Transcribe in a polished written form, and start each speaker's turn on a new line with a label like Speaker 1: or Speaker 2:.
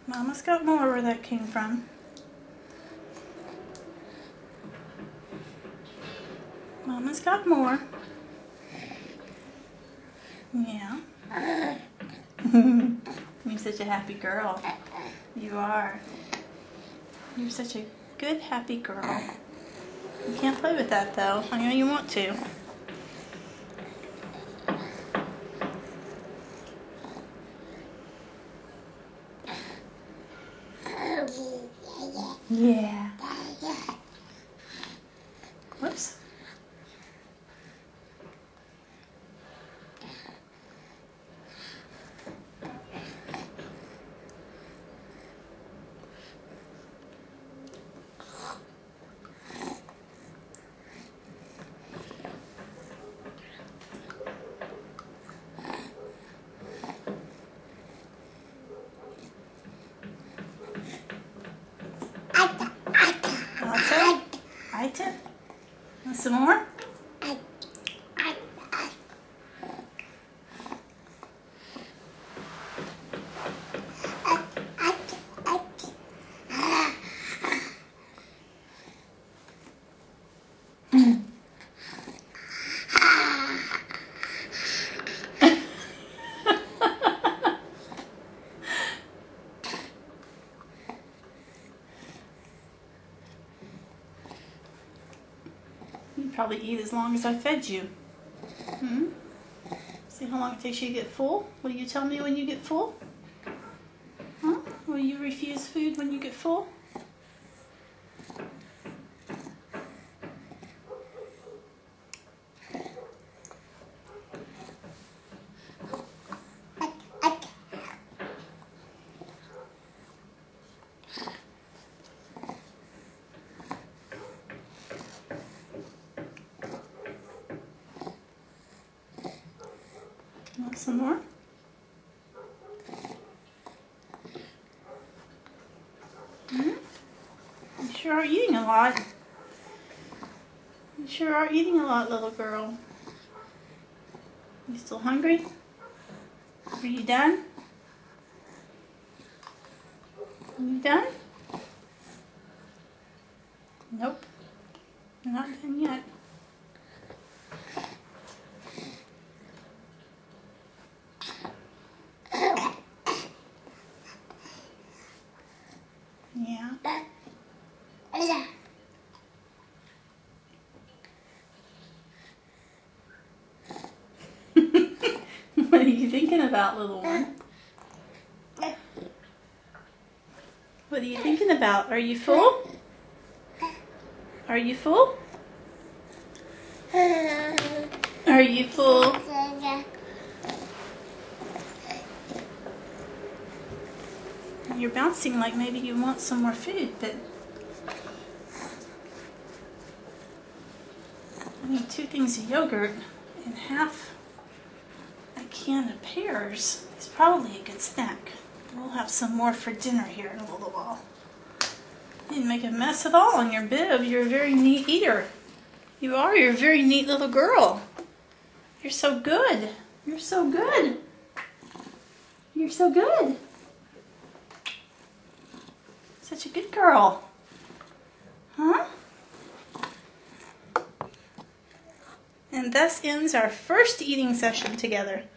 Speaker 1: Mama's got more where that came from. Mama's got more. Yeah. You're such a happy girl. You are. You're such a good, happy girl. You can't play with that, though. I know you want to. Yeah. Whoops. Aita? Want some more? You probably eat as long as I fed you. See how long it takes you to get full? Will you tell me when you get full? Huh? Will you refuse food when you get full? Want some more? You sure are eating a lot. You sure are eating a lot, little girl. You still hungry? Are you done? Are you done? Nope. You're not done yet. Yeah. What are you thinking about, little one? What are you thinking about? Are you full? Are you full? Are you full? You're bouncing like maybe you want some more food, but I need 2 things of yogurt and half a can of pears. It's probably a good snack. We'll have some more for dinner here in a little while. You didn't make a mess at all on your bib. You're a very neat eater. You are. You're a very neat little girl. You're so good. You're so good. You're so good. Such a good girl. Huh? And thus ends our first eating session together.